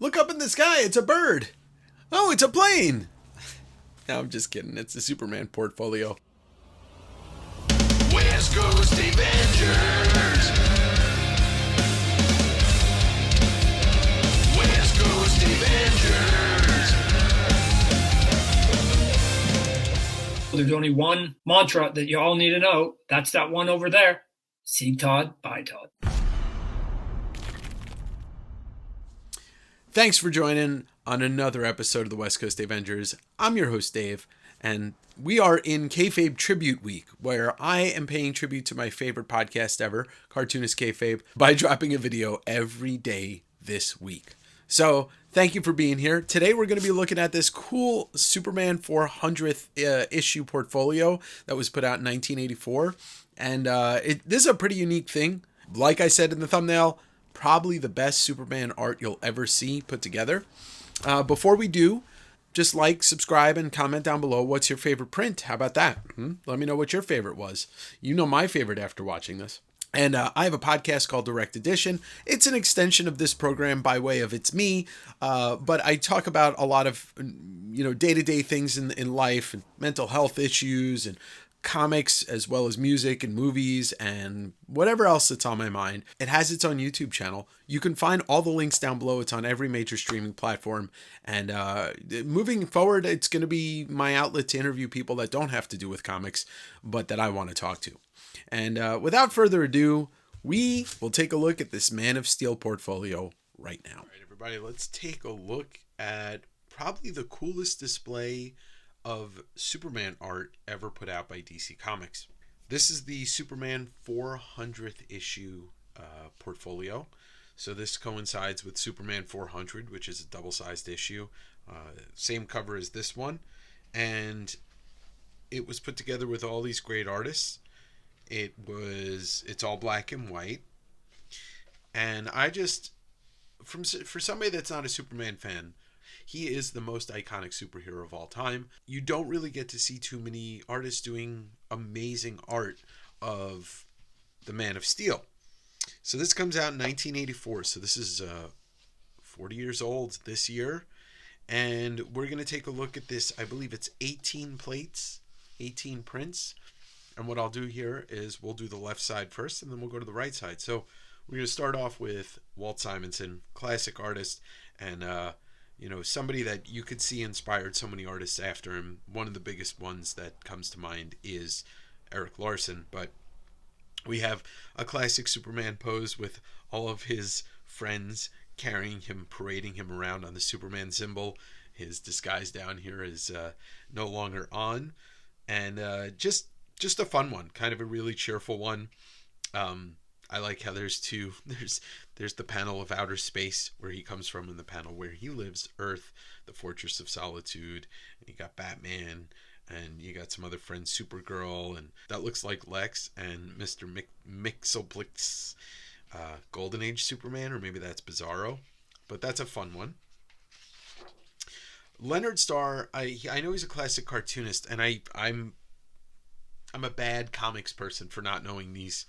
Look up in the sky, it's a bird. Oh, it's a plane. No, I'm just kidding. It's the Superman portfolio. West Coast Avengers. West Coast Avengers. There's only one mantra that you all need to know. That's that one over there. See Todd, bye Todd. Thanks for joining on another episode of the West Coast Avengers. I'm your host, Dave, and we are in Kayfabe Tribute Week, where I am paying tribute to my favorite podcast ever, Cartoonist Kayfabe, by dropping a video every day this week. So, thank you for being here. Today we're going to be looking at this cool Superman 400th issue portfolio that was put out in 1984. And this is a pretty unique thing. Like I said in the thumbnail, probably the best Superman art you'll ever see put together. Before we do, just like, subscribe, and comment down below what's your favorite print. How about that? Let me know what your favorite was. You know my favorite after watching this. And I have a podcast called Direct Edition. It's an extension of this program by way of It's Me, but I talk about a lot of day-to-day things in life, and mental health issues, and comics, as well as music and movies and whatever else that's on my mind. It has its own YouTube channel. You can find all the links down below. It's on every major streaming platform. And moving forward, it's going to be my outlet to interview people that don't have to do with comics, but that I want to talk to. And without further ado, we will take a look at this Man of Steel portfolio right now. All right, everybody, let's take a look at probably the coolest display of Superman art ever put out by DC Comics. This is the Superman 400th issue portfolio. So this coincides with Superman 400, which is a double-sized issue. Same cover as this one. And it was put together with all these great artists. It's all black and white. And for somebody that's not a Superman fan, he is the most iconic superhero of all time. You don't really get to see too many artists doing amazing art of the Man of Steel. So this comes out in 1984. So this is 40 years old this year. And we're going to take a look at this. I believe it's 18 plates, 18 prints. And what I'll do here is we'll do the left side first, and then we'll go to the right side. So we're going to start off with Walt Simonson, classic artist, and somebody that you could see inspired so many artists after him. One of the biggest ones that comes to mind is Eric Larson. But we have a classic Superman pose with all of his friends carrying him, parading him around on the Superman symbol. His disguise down here is no longer on. And just a fun one, kind of a really cheerful one. I like how there's the panel of outer space where he comes from, and the panel where he lives, Earth, the Fortress of Solitude. And you got Batman, and you got some other friends, Supergirl, and that looks like Lex and Mr. Mixoplix, Golden Age Superman, or maybe that's Bizarro, but that's a fun one. Leonard Starr, I know he's a classic cartoonist, and I'm a bad comics person for not knowing these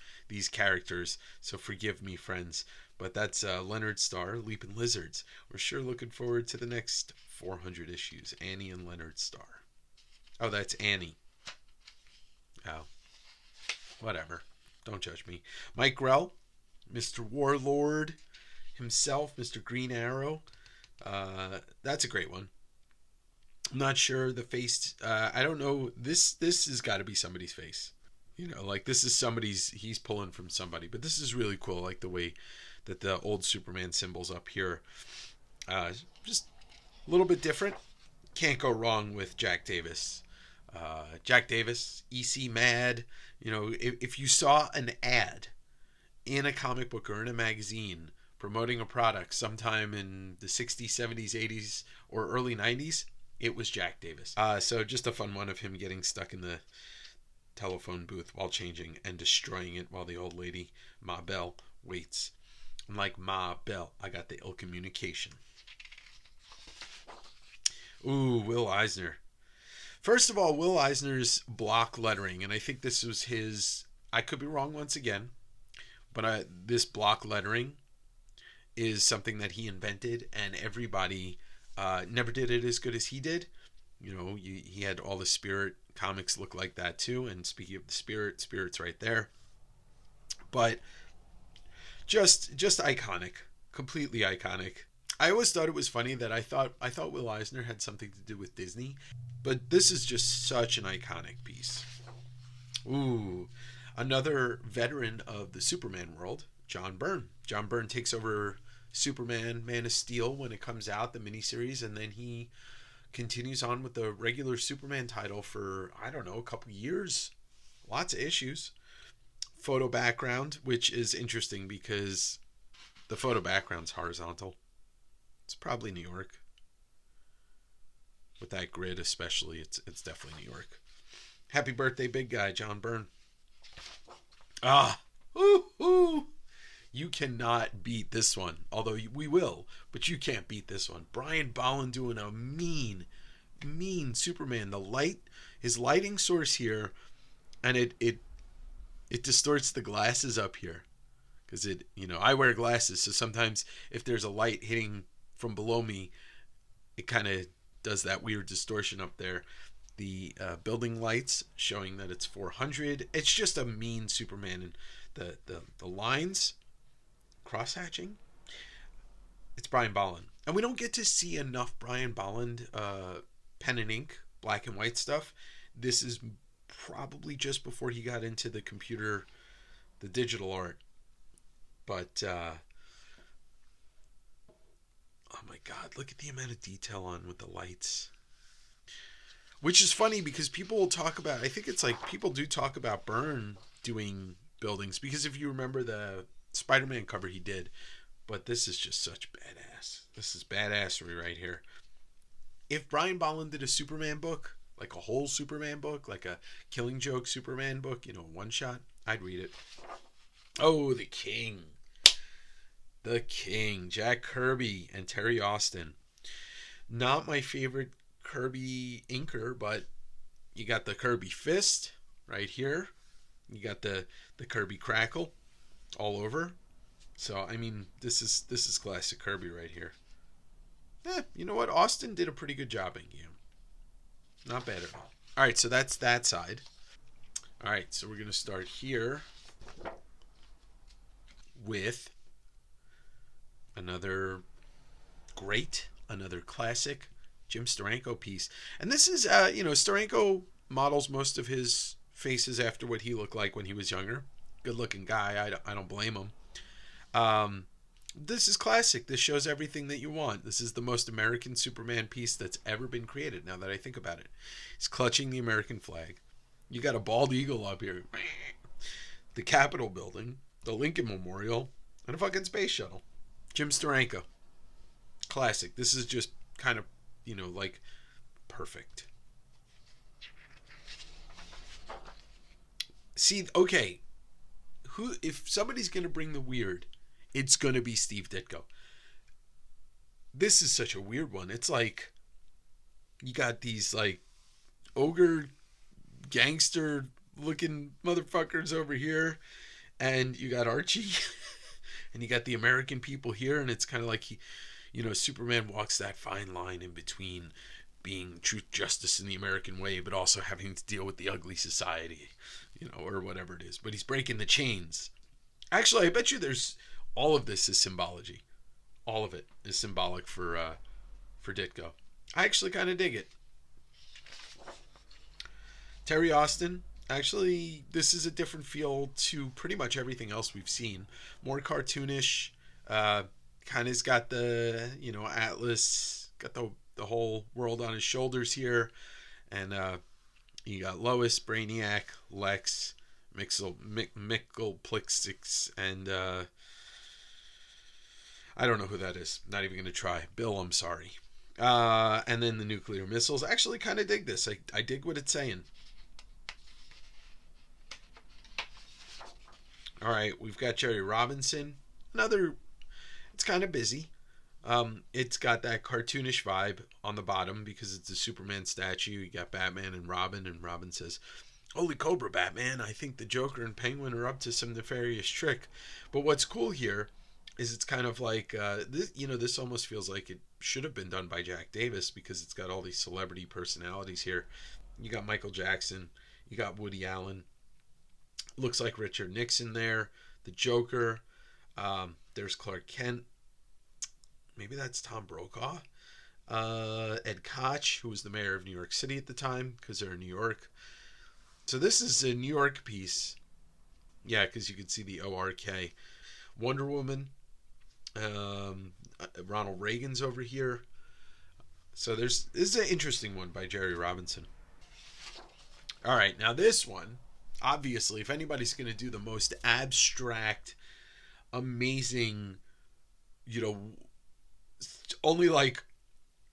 characters, so forgive me, friends. But that's Leonard Starr, Leaping Lizards. We're sure looking forward to the next 400 issues. Annie and Leonard Starr. Oh, that's Annie. Oh, whatever. Don't judge me. Mike Grell, Mr. Warlord himself, Mr. Green Arrow. That's a great one. I'm not sure the face. I don't know. This has got to be somebody's face. This is he's pulling from somebody. But this is really cool. Like the way that the old Superman symbol's up here. Just a little bit different. Can't go wrong with Jack Davis. Jack Davis, EC Mad. If you saw an ad in a comic book or in a magazine promoting a product sometime in the 60s, 70s, 80s, or early 90s, it was Jack Davis. So just a fun one of him getting stuck in the telephone booth while changing and destroying it while the old lady, Ma Bell, waits. I'm like, Ma Bell, I got the ill communication. Ooh, Will Eisner. First of all, Will Eisner's block lettering, and I think this was his, I could be wrong once again, but this block lettering is something that he invented, and everybody never did it as good as he did. You know, he had all the Spirit comics look like that too. And speaking of the Spirit's right there. But just iconic, completely iconic. I always thought it was funny that I thought Will Eisner had something to do with Disney, but this is just such an iconic piece. Ooh, another veteran of the Superman world, John Byrne. John Byrne takes over Superman, Man of Steel when it comes out, the miniseries, and then he continues on with the regular Superman title for, I don't know, a couple years. Lots of issues. Photo background, which is interesting because the photo background's horizontal. It's probably New York. With that grid especially, it's definitely New York. Happy birthday, big guy, John Byrne. Ooh. You cannot beat this one. Although we will, but you can't beat this one. Brian Bolland doing a mean Superman. His lighting source here, and it distorts the glasses up here. Because I wear glasses, so sometimes if there's a light hitting from below me, it kind of does that weird distortion up there. The building lights showing that it's 400. It's just a mean Superman, and the lines cross-hatching. It's Brian Bolland, and we don't get to see enough Brian Bolland pen and ink, black and white stuff. This is probably just before he got into the digital art. But oh my God, look at the amount of detail on with the lights. Which is funny because people will talk about, I think it's like people do talk about Byrne doing buildings, because if you remember the Spider-Man cover he did, but this is just such badass. This is badassery right here. If Brian Bolland did a Superman book, like a whole Superman book, like a Killing Joke Superman book, one shot, I'd read it. Oh, the King. The King. Jack Kirby and Terry Austin. Not my favorite Kirby inker, but you got the Kirby fist right here. You got the Kirby crackle all over. So I mean, this is classic Kirby right here. You know what? Austin did a pretty good job in him. Not bad at all. All right, so that's that side. All right, so we're gonna start here with another classic Jim Steranko piece. And this is, Steranko models most of his faces after what he looked like when he was younger. Good looking guy. I don't blame him. This is classic. This shows everything that you want. This is the most American Superman piece that's ever been created, now that I think about it. He's clutching the American flag. You got a bald eagle up here. The Capitol building, the Lincoln Memorial, and a fucking space shuttle. Jim Steranko. Classic. This is just kind of, like perfect. See, okay. If somebody's going to bring the weird, it's going to be Steve Ditko. This is such a weird one. It's like you got these like ogre gangster looking motherfuckers over here, and you got Archie and you got the American people here, and it's kind of like Superman walks that fine line in between being truth, justice in the American way, but also having to deal with the ugly society, or whatever it is. But he's breaking the chains. Actually, I bet you all of this is symbology. All of it is symbolic for Ditko. I actually kind of dig it. Terry Austin. Actually, this is a different feel to pretty much everything else we've seen. More cartoonish. Kind of's got the, Atlas, got the whole world on his shoulders here. And you got Lois, Brainiac, Lex, Mickelplixix, and I don't know who that is. Not even going to try. Bill, I'm sorry. And then the nuclear missiles. I actually kind of dig this. I dig what it's saying. All right, we've got Jerry Robinson. It's kind of busy. It's got that cartoonish vibe on the bottom because it's a Superman statue. You got Batman and Robin says, "Holy Cobra, Batman, I think the Joker and Penguin are up to some nefarious trick." But what's cool here is it's kind of like this almost feels like it should have been done by Jack Davis because it's got all these celebrity personalities here. You got Michael Jackson, you got Woody Allen, looks like Richard Nixon there, the Joker, there's Clark Kent, maybe that's Tom Brokaw, Ed Koch, who was the mayor of New York City at the time because they're in New York. So this is a New York piece. Yeah, because you can see the ORK. Wonder Woman. Ronald Reagan's over here. So this is an interesting one by Jerry Robinson. All right, now this one, obviously, if anybody's going to do the most abstract, amazing, only like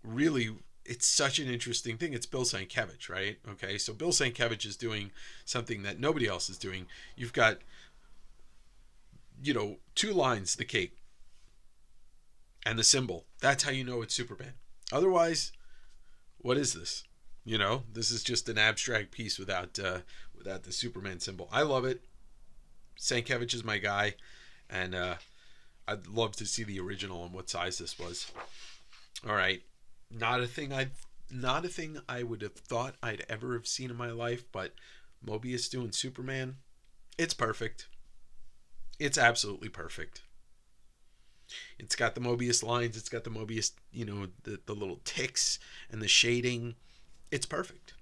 really, it's such an interesting thing. It's Bill Sienkiewicz, right? Okay, so Bill Sienkiewicz is doing something that nobody else is doing. You've got, two lines, the cape and the symbol. That's how you know it's Superman. Otherwise, what is this? This is just an abstract piece without the Superman symbol. I love it. Sienkiewicz is my guy, and I'd love to see the original and what size this was. All right, not a thing I would have thought I'd ever have seen in my life, but Mobius doing Superman, it's perfect. It's absolutely perfect. It's got the Mobius lines. It's got the Mobius, the little ticks and the shading. It's perfect.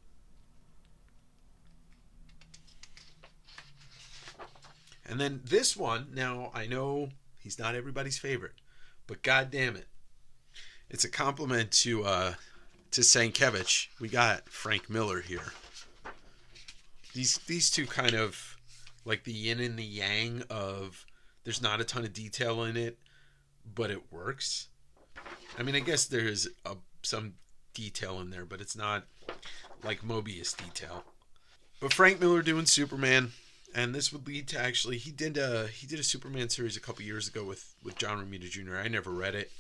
And then this one, now I know he's not everybody's favorite, but god damn it. It's a compliment to Sienkiewicz. We got Frank Miller here. These two kind of like the yin and the yang of there's not a ton of detail in it, but it works. I mean, I guess there's some detail in there, but it's not like Mobius detail. But Frank Miller doing Superman, and this would lead to actually he did a Superman series a couple years ago with John Romita Jr. I never read it.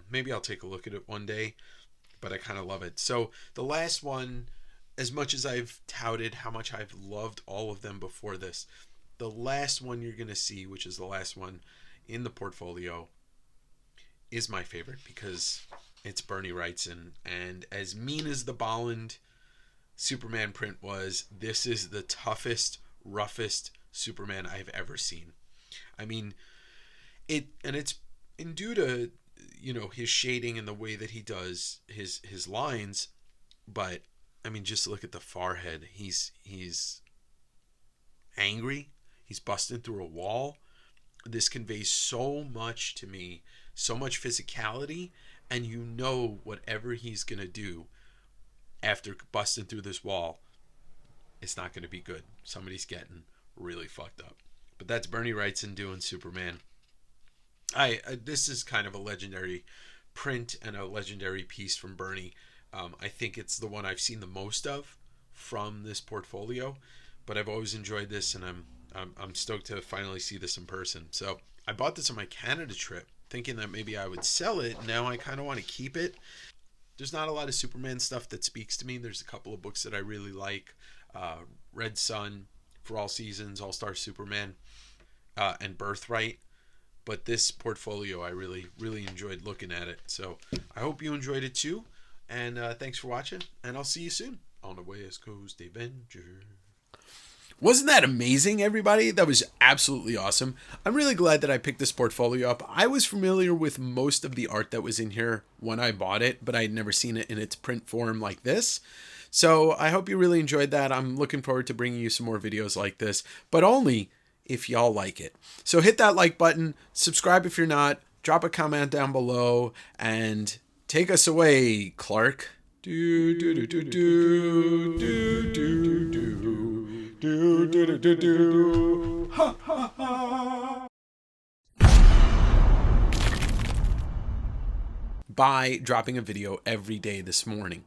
Maybe I'll take a look at it one day, but I kind of love it. So the last one, as much as I've touted how much I've loved all of them before this, the last one you're going to see, which is the last one in the portfolio, is my favorite because it's Bernie Wrightson. And as mean as the Bolland Superman print was, this is the toughest, roughest Superman I've ever seen. I mean, it's due to, his shading and the way that he does his lines, but I mean, just look at the forehead. He's angry. He's busting through a wall. This conveys so much to me, so much physicality, and whatever he's going to do after busting through this wall, it's not going to be good. Somebody's getting really fucked up. But that's Bernie Wrightson doing Superman. This is kind of a legendary print and a legendary piece from Bernie. I think it's the one I've seen the most of from this portfolio, but I've always enjoyed this, and I'm stoked to finally see this in person. So I bought this on my Canada trip, thinking that maybe I would sell it. Now I kind of want to keep it. There's not a lot of Superman stuff that speaks to me. There's a couple of books that I really like. Red Sun, For All Seasons, All-Star Superman, and Birthright. But this portfolio, I really, really enjoyed looking at it. So I hope you enjoyed it too. And thanks for watching. And I'll see you soon on the West Coast Avenger. Wasn't that amazing, everybody? That was absolutely awesome. I'm really glad that I picked this portfolio up. I was familiar with most of the art that was in here when I bought it, but I had never seen it in its print form like this. So I hope you really enjoyed that. I'm looking forward to bringing you some more videos like this, but only if y'all like it. So hit that like button, subscribe if you're not, drop a comment down below, and take us away, Clark. Do do do do do do do do. Do do do do do. Ha ha ha. By dropping a video every day this morning.